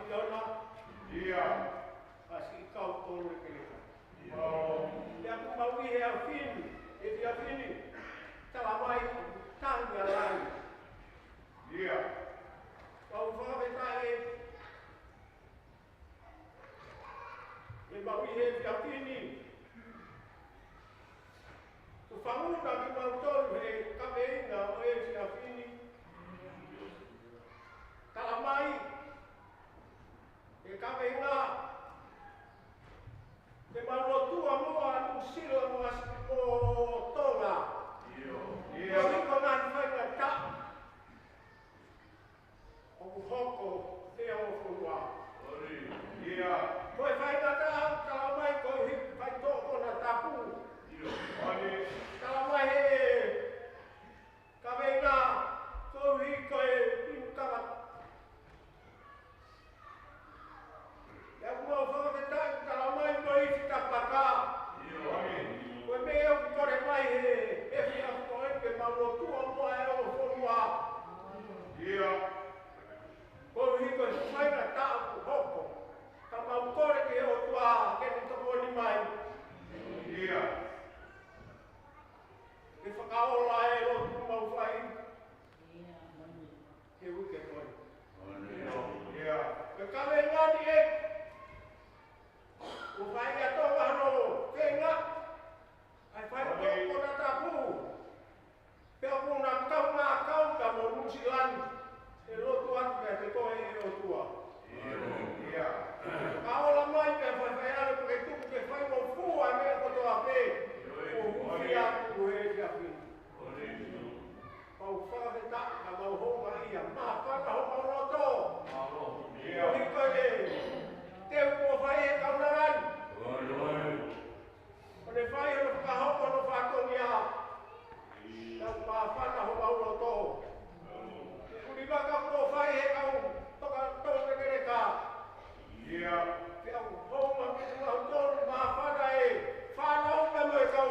fiona. Ia. Asi kau tolu keleka. Mau. Ya ku mau he a fini. E dia fini. Tala mai tanga lai. Ia. Kau whawe tae. E mau he dia fini. Tu whanguta ki mau tolu he kameinga o e dia fini. Tala mai. E kameinga. Te malotua moa anu silo o tonga. Ia. Ko ngan whainga ta. O hoko te o furua. Ia. Koe whainga ta au tala mai koe hik whai tōko na tapu. Tala mai he kawenga koe hik koe inu kama. Ia kumau whakawhetai tala mai koe hik tapaka. Koe me au kore mai he efi au koe pe malotua moa e o furua. Ia. Koe hik koe whainga ta au hoko. Ka mau kore ke o tua ke ni toko ni mai. Ia. Ke whakaola e o tu mau whai. He uke koe. Ia. Ke kawe ngani e. O whai a tonga hano whenga. Ai whai toko na tapu. Pea puna kau ngā kau ka mo Nusilani. E lotu atu kai te koe e o tua. Ia. Kaola mai pe whai whai ale pe tuku ke whai mo fua me koto a pe. O hufi atu he kia whini. Pau whakawheta ka mau honga ia. Mā whaka honga roto. Ia. O hiko e te upo whai e kaunarani. O ne whai e whakahoko no whakongi a. Tau mā whaka honga roto. Kuri waka upo whai e kau toka toka kereka. Ia. Pea honga ke ngau tolu mā whaka e. Whanau me mo e kau.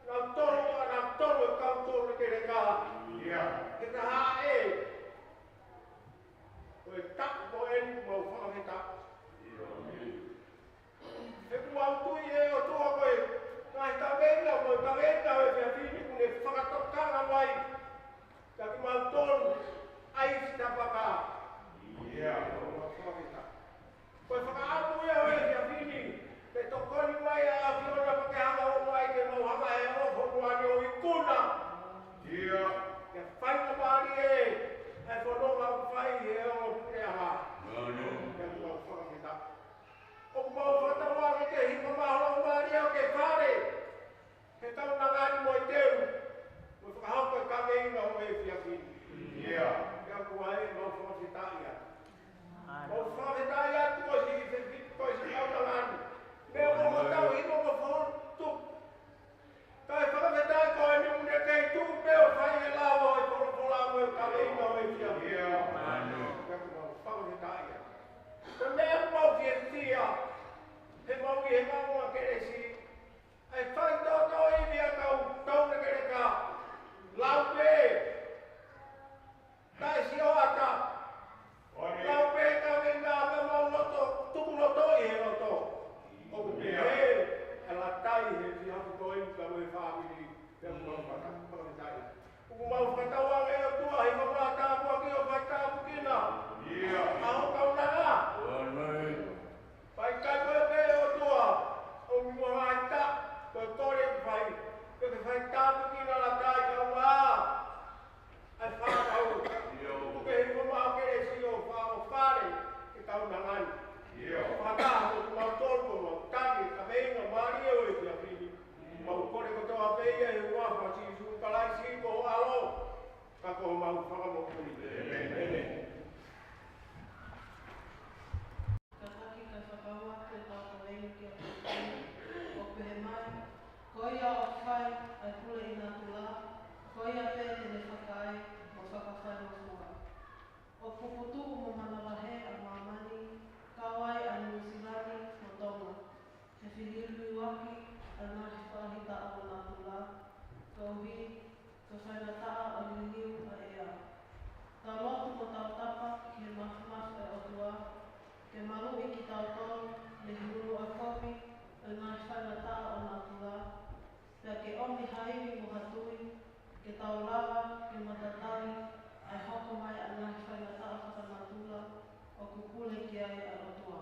Ngau tolu e kau tolu kereka. Ia. Ke ta haa e. Koe tak mo enu mau whakawheta. He kua utui e o tua koe. Ngai ta venga mo ta venga e pia whini kune whakatokanga mai. Ka ki mau tolu. Ai sita paka. Ia. Mau whakawheta. Koe whakaapu e o e pia whini. Te tokoni mai a whiona pake hanga o mai ke mau hanga e o whonuani o ikuna. Ia. Ke whainga maari e. Ai whanonga u whai e o pune aha. Ke mau whakawheta. O mau whatawa ke te hika mahalo maari au ke whare. Ke tauna ngani mo i teu. Mo whakahauka e kameinga o e whia whini. Ia. Kia kua e mau whakawheta ia. Mau whakawheta ia tu o si tauna ngani. Mea mo tau hino mo whautu. Kai whakawheta e koe ni mune kei tu peo whai e lawa e polopola mo e kameinga o e whia whini. Ia. Kia kua whakawheta ia. Ko mea mau whietia. He mau i he maunga keresi. Ai whai toto i mea kau tauna kereka. Laupe. Tai si o ata. Laupe ka venga me mau loto. Tuku loto i he loto. O te he. E la tai he si hapu toi ka mo e whaamiri. Te mau whakatai. Uku mau whakatawang e o tua. Hi mamā tāpua ki o whai tāpu kina. Ia. Aho kaunanga. Pai kai koe pē o tua. O mua ai ta. Koe kore whai. Koe whai tāpu kina la tai ka wā. Ai whānau. Uke he kuma o kere si o whare. Ke kaunangani. Ia. Whakaha o mau tōko mau tani. Ka veinga maari e o e kia whini. Mau kore ko toa peia he ua whasi su kalai si ko alo. Ka ko mau whakamokuni. Amen. Koia o whai ai pule i nā tula, koia pē tene whakai o whakawhai o fua. O puputu mo manalahe a mamani, kawai a Nusilani mo tonga. He whiriru waki a ngahi whahita o nā tula, kauhi, ka whaingataa o niniu a ea. Tā lotu mo tā ke maru i ki tau tolu, le hulu a kopi, e ngā whainata o ngā tua, pia ke omi haimi mo hatui, ke tau lawa, ke matatari, ai hoko mai a ngā whainata o whakanatula, o kukule ki ai a rotua.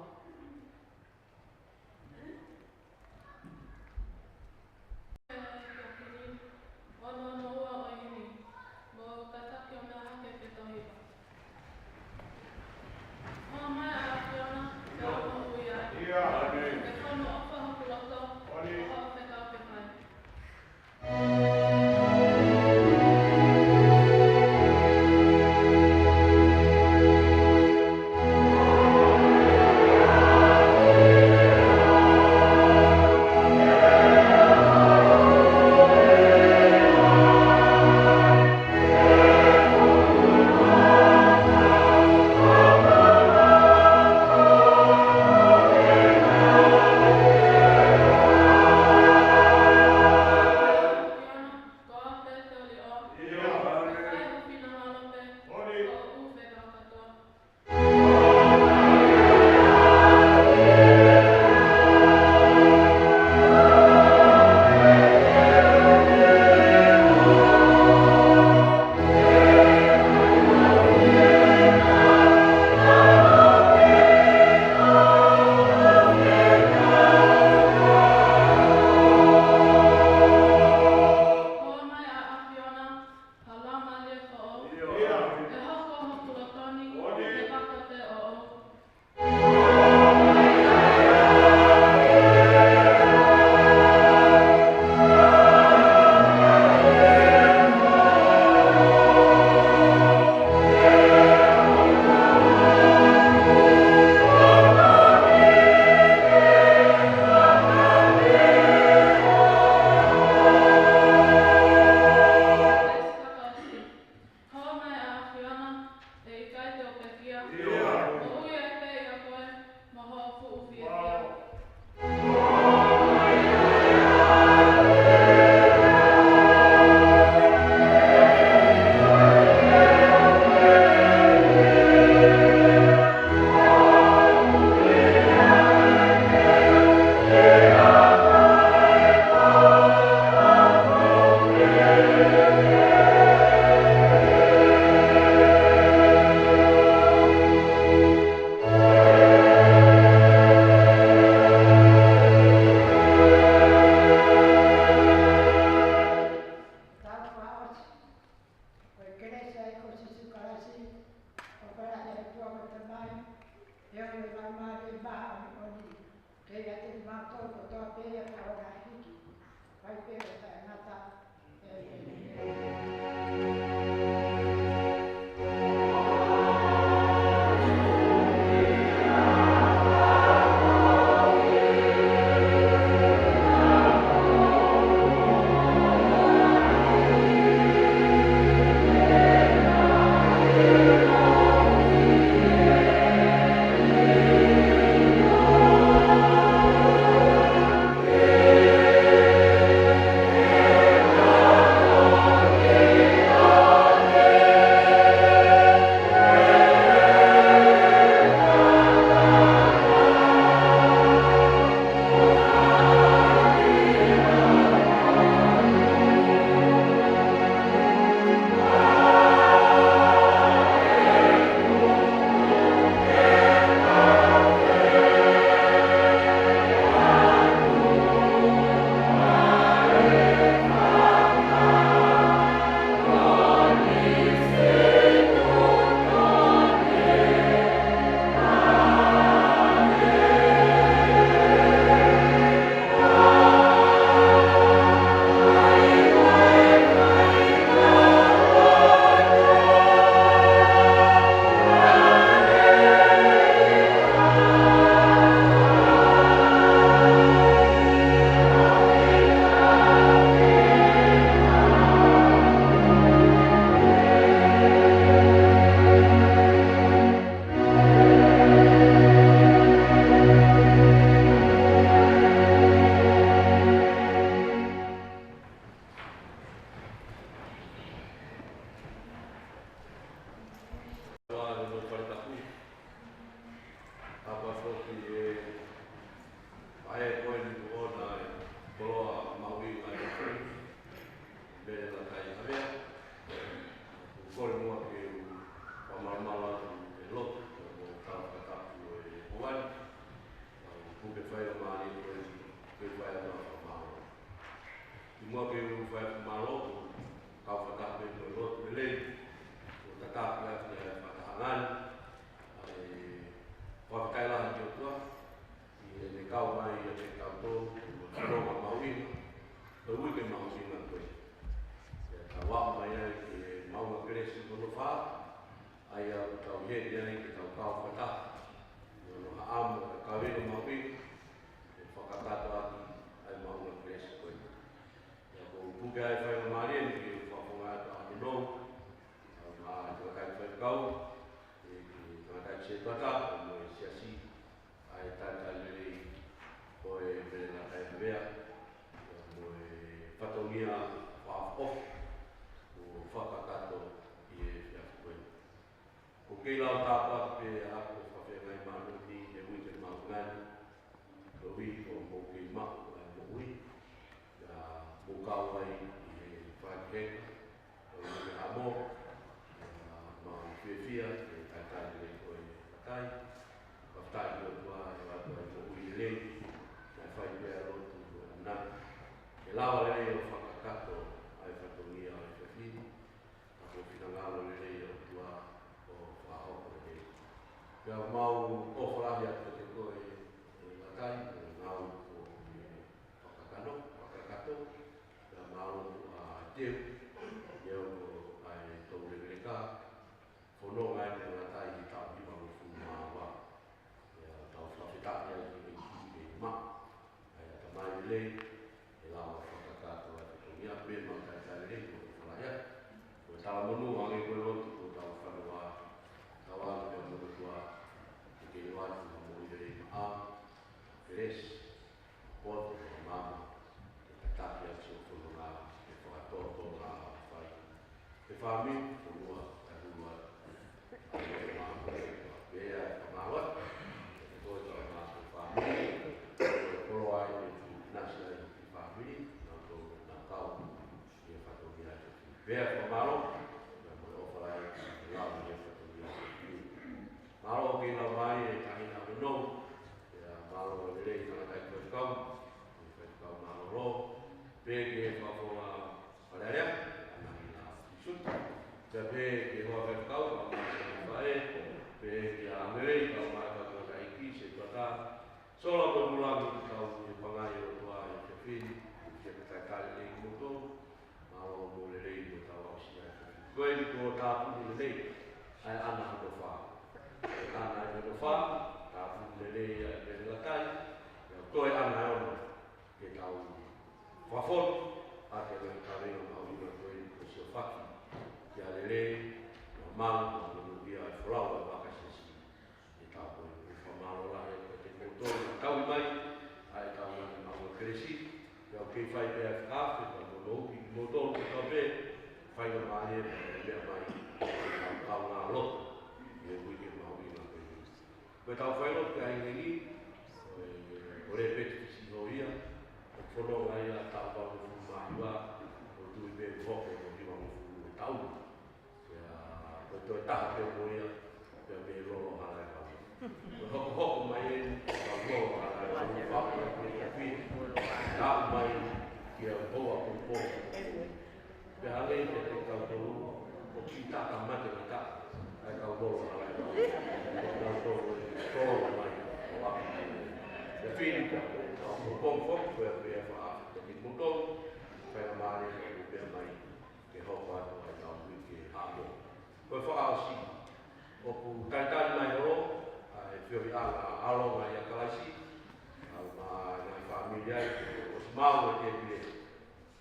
mua ke u fa malo ka fa ta pe lo lo le o ta ta ya fa ta ngan ai fa ka la yo to i le ka mai ya te ka to no ma ma wi to wi ke ma wi na to ya ta wa mai ya ke ma wa kre si ko fa ai ya ta ye ya ni ke ta ka fa ta no ha am ka ve ma wi fa ka ta to ai ma wa kre si ko buka e whai mare ni ki whaponga ta no ma te kai whai kau e ki ngā kai che tata mo e siasi ai tata lere o e mele ngā kai mea mo e whatongia whaof o whakakato i e whiafu koe. Ko kei lau tāpua pe ako whawhia ngai manu ni e ui te mau ngani ko ui ko mo kei maku ai mo ui mo kawai i whakeka o i me amo ma whiwhia e tātai le koe tātai whaftai o tua e watu ai mo ui le mai whai pēr rotu o nā e lawa le o whakakato ai whatongia ai whiwhi a ko whingangalo le o tua o whahoko le pia mau o whalahi atu te koe e tātai o ngau o whakakano whakakato malo a teu eu ai to le ka fono ngai te na tai i ta i ma fu ma wa ya ta fa fita ya i ki ma ai ta mai le e la wa fa ka to a to ya be ma ta ta le ko fa ya ko ta mo no ma ko lo ko ta fa no wa ta wa le mo ko wa ki wa mo i le a fres pot ma tapi a so ko na e fa to na fa e fa mi ko no a ma e a ma wa e to to ma fa mi ko lo ai na sa i fa mi na to na ta o e fa to mi a e a ma lo na mo fa ai la mi e fa to mi ma lo ki na mai e ta ina no e a ma lo le na ta ko ka ma lo pege e whaponga wharerea, ana i nā tisut. Pea pege e hoa whakau, a mātua whae, pege a ngerei, a mātua kua kaiki, se tuatā. Sola mo mulangu te tau i pangai o tua i te whini, i te kai le i moto, malo mo le rei mo tau au si ai. Koe ni kua tāpu le rei, ai ana hano wha. Ana hano wha, tāpu le rei ai pere lakai, koe ana ono, ke tau whafon, a te mai kawena maurina koe ko sio whaki, kia lere, ma mau, ma munu ia e whraua e wakasesi, e tau koe e whamaro lahe, ko te koto, ma tau i mai, a e tau nani maua keresi, kia o kei whai pēr whakawhi, ka mono uki, moto o te tau pē, whai na mahe, ma mea mai, tau ngā loto, e wiki maurina koe. Koe tau whaino, kia ingengi, o re peti si no ia, whono ngai a tau wau fu mahiwa o tui me hoko o hiwa mo fu tau. Ko toi taha te moia, pia me rolo halai hau. Ko hoko mai e, ka rolo halai hau, whapu a koe ka whi, nāu mai kia hoa kumpo. Pia halei te te kau tolu, o ki taka mate na ta, ai kau rolo halai hau. Kau tolu e rolo mai o wapu. Pia whini ka, o kongfok, pia pia wha te mutong, whaina maare o pia mai ke hoko atu ai tau hui ke hamo. Koe whakao si, o ku taitari mai horo, ai whiori anga alo mai a kalaisi, au mai whamiri ai, o si mau e te pire,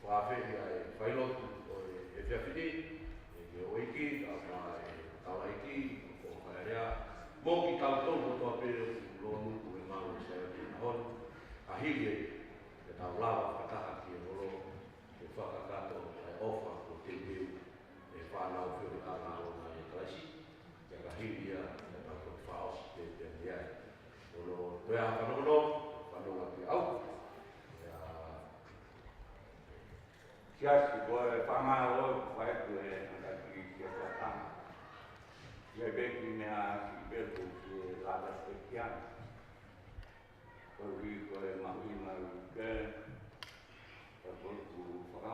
whawhiri ai whailotu o e whiawhiri, e ke oiki, au mai taula iki, o whaerea, mōki tau tonu o toa pere o lonu ku e mau e sera ki na honu, a hiri e tau lawa whataha ki e horo, e whakakato ai ofa o te meu, e whanau whiori anga alo mai e kalaisi, e ka hiri ia, e tau koe whaosi te miai. Ono, toi a whanono, whanonga ki au, Siasi koe whamao oi whaetu e ngaki ki a tama. Ia beki mea ki beku ki lala te kiana. Koe wi koe mahi mai ke, ka koe ku whaka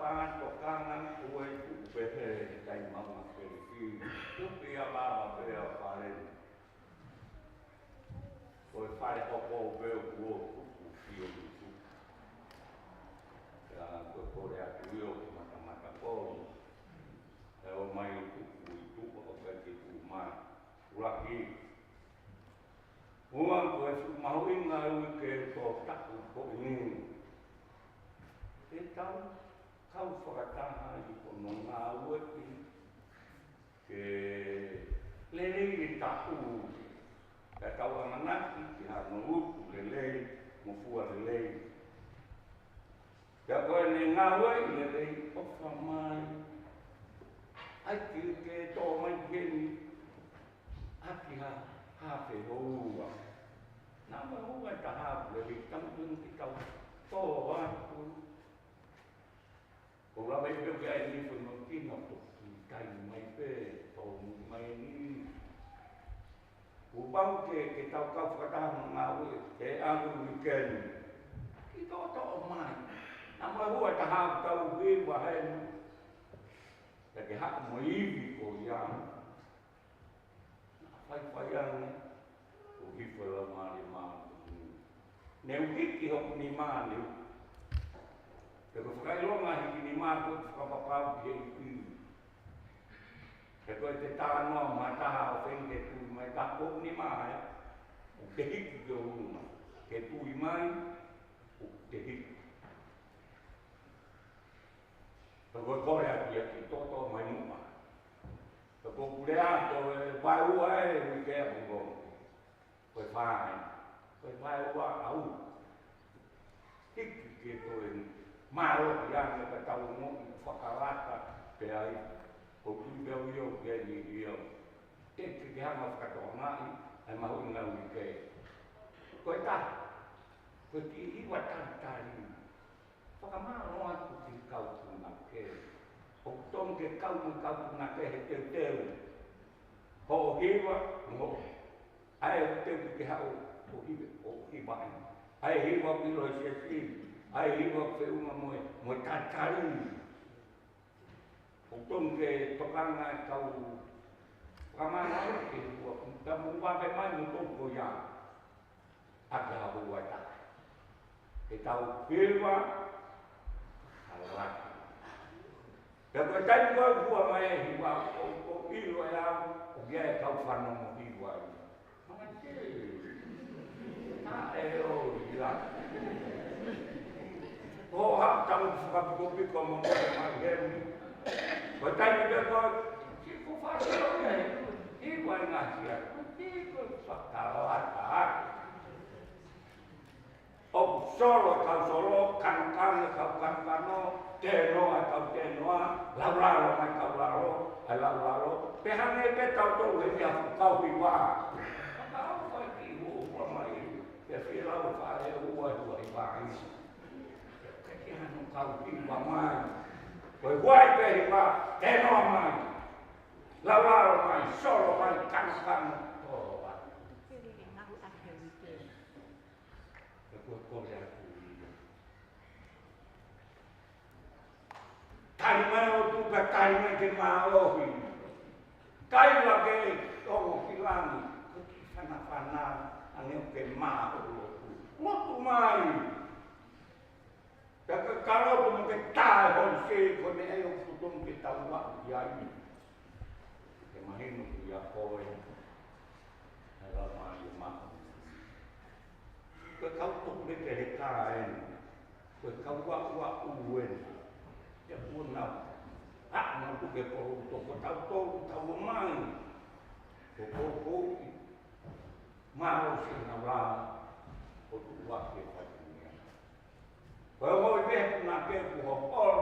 tangan tokangan kue upehe dai mama pergi upi ababa bea paren kue pare opo beo kuo kuku kio kuku ya kue kore akuio mata-mata koro eo mai kuku itu o kaki kumai ulaki uang kue mau inga ui ke to taku ko ini Então, kau whakataha I kono ngā uaki ke lelei taku ka tau anganaki ki hano uku lelei mo fua lelei ka koe ne ngā uaki lelei ofa mai ai ki ke tō mai keni aki ha hawhi houa nā mai hua ta hapu lelei tampun ki tau tō aku ko la mai pe ke ai ni fo no kino to kai mai pe to mai ni u bang ke tau ka fa ma we ke angu weekend ki to mai na ma hua ta ha tau we wa hai ta ke ha mo I ko ya fai ya o hi fo la ma ne u ki ho ni ma ni Pero whakai longa hiki ni mātu whakapapau ki e ki. He koe te tānoa mataha o whenge tū mai tako ni mai, o te hiki ki o runga. Ke tūi mai, o te hiki. He koe kore aki a ki toto mai mua. He koe kurea to e whai ua e wike a pungo. Koe whai. Koe whai ua au. Hiki ki e koe ni. Maro yang ka tau mo whakarata pe ai ko ki beo io ke ni io te ki hanga whakatonga ai mahu ngā wike koe ta koe ki iwa tantari whakamaro atu ki kau tuna ke o tong ke kau tuna ke he teu ho hiwa mo ai o teu ki hau o hiwa ai hiwa pilo se si ai hiwa pe uma mo tatari o tong ke tokanga kau kamana ke o tamu wa pe mai mo tong ko ya aga ho wa ta ke tau pilwa ala ke ko tai ko bua mai hiwa o ilo ya o ya kau fano mo hiwa ma ke ta e o ya Oh, hak tahu suka kopi kamu makan. Bertanya dia kau, siapa fasih ni? Ibu ngasih, ibu sakalat. Oh, solo kan kano, teno atau tenoa, lauralo. Pehang ni petau tu dia kau iwa. Kau pergi pemai, dia filau pada iwa iwa. Anu kau tiba mai, kau buat pergi te no mai, lalu mai, solo mai, kan, oh, aku tari mai tu tari mai ke malo hi, kai lagi tong hilang, sana angin ke malo, mau mai. Kalau tu mungkin tahu sih, kau ni ayam tutung kita buat dia ini. Kemahin dia kau yang dalam malam. Kau tu boleh terkain, kau buat uwen. Dia pun nak, nak tu kau tahu main. Kau mau sih nak kau buat dia. Kalau dia nak pergi hopol,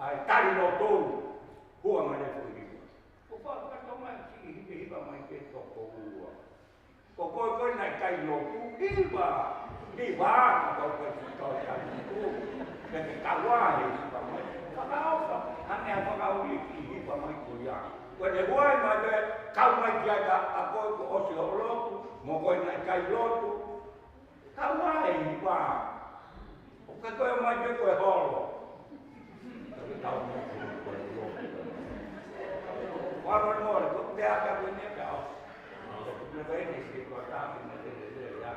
ai tari lotou, buang ada pergi. Kau kata macam ini, iba macam tu kau. Kau nak cari lotou, iba atau kau cari itu, jadi kawai iba macam. Kau hanya kau ini iba macam dia. Kau buat macam kau macam dia, aku osih lotou, mau kau nak cari lotou, kawai iba. Kau yang macam kau holo, tau mo ko ko. Wa mo ko te aka ko ni ka. No vai ni se ko ta ni de ya.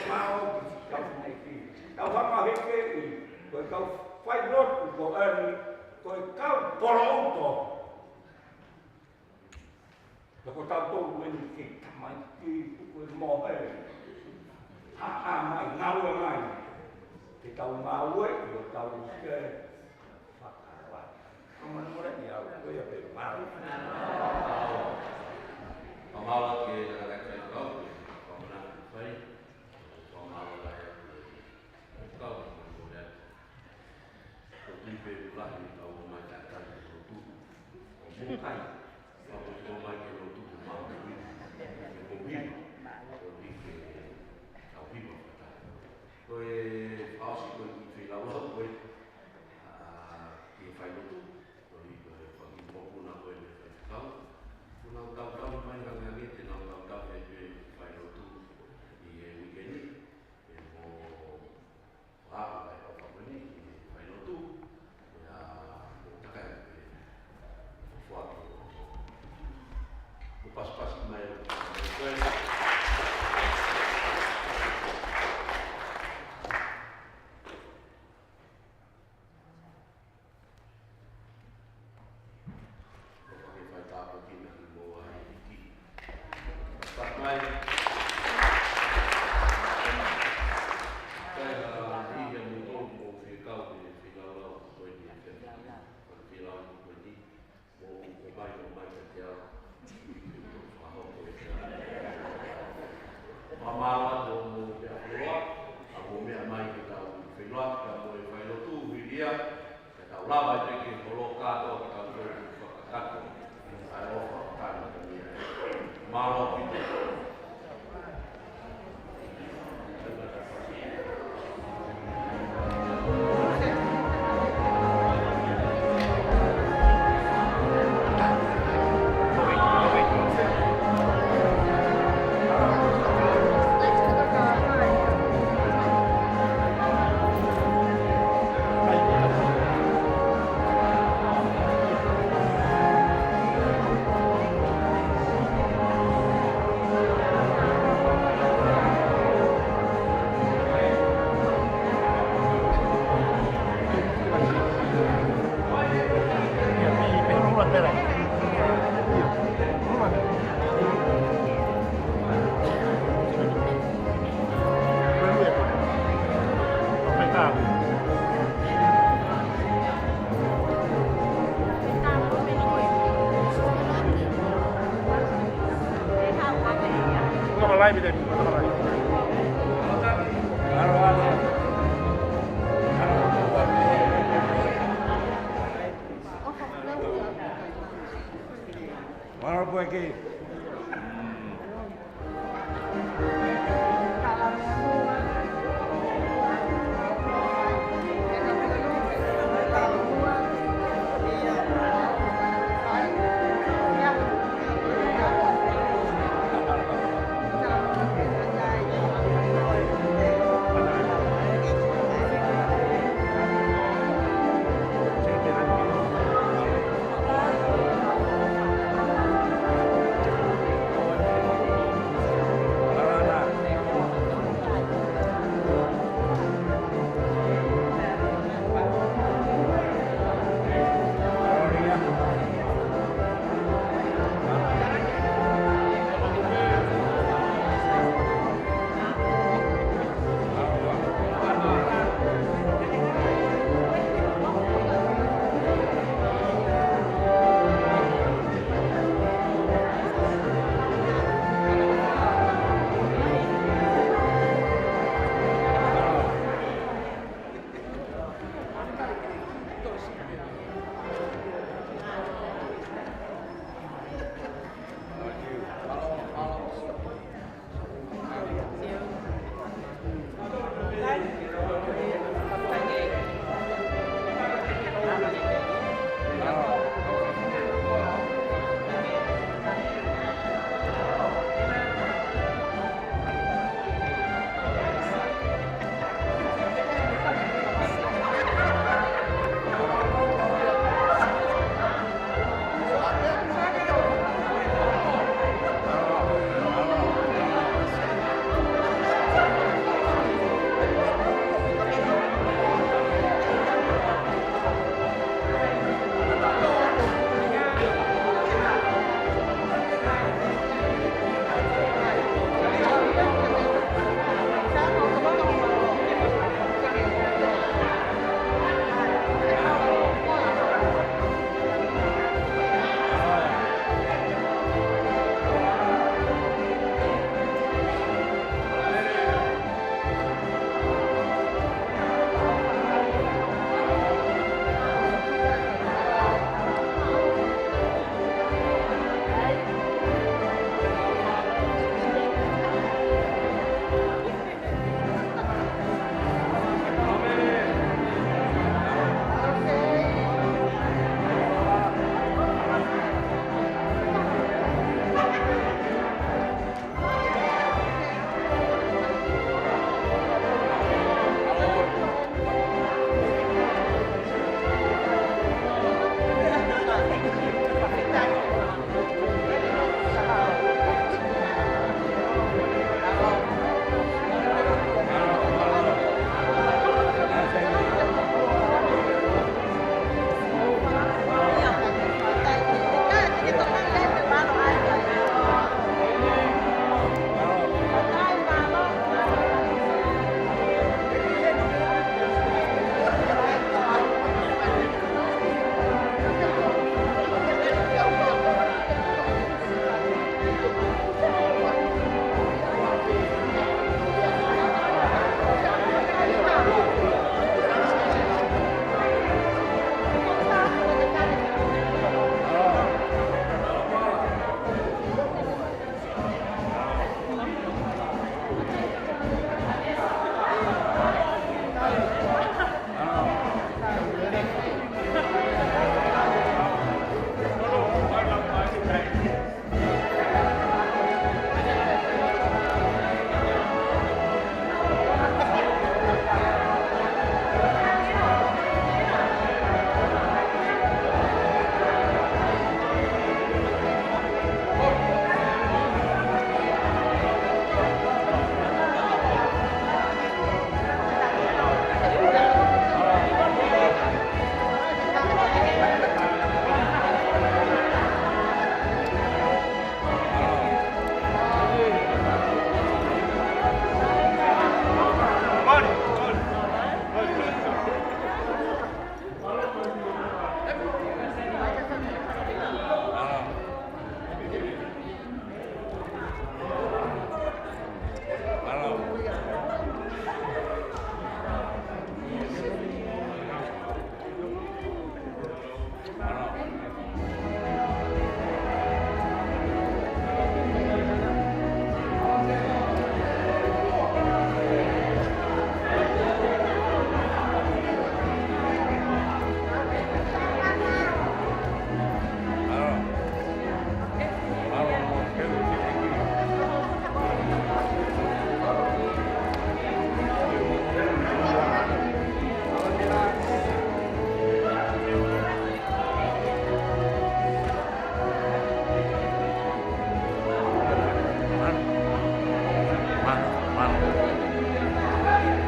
Mau ka ni ki. Tau wa ma he ke ni. Ko ka fai lot ko ani ko ka polo auto. Ko ta to wen ki mai ki ko mo e. Mai ngau mai. Thì tàu ngau ấy, rồi tàu cái phát thải lại, không có nói nhiều, bây giờ phải mau. Còn mau là cái là cái có, còn là phải, còn mau là có một cái rồi đi về lại tàu mà chạy ra rồi tu, muốn thay, còn mai cái rồi tu mau cái cũng biết, rồi đi về tàu biết một cái, rồi pháo sĩ quân thì lâu lắm rồi, thì phải đầu tư, rồi phải có một năm rồi phải có, một năm đầu mấy năm nay thì năm đầu phải đầu tư, thì weekend thì một lại ở phòng bên này phải đầu tư, một tất cả một pas-pas mai quên.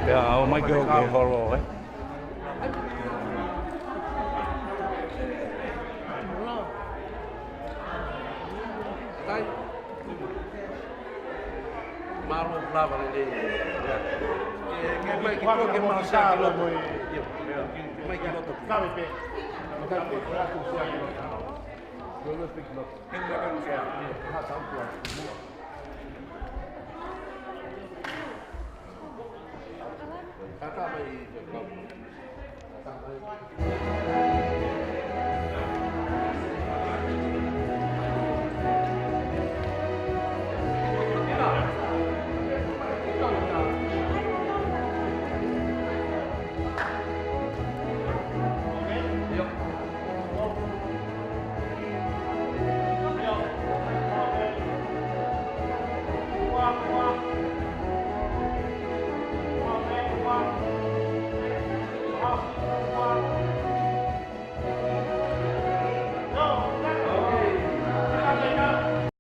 Pea au mai ke holo e. Tai. Malu lava le. Mai que mal sa lo moi. Mai que lo to. Sabe pe. Kata mai.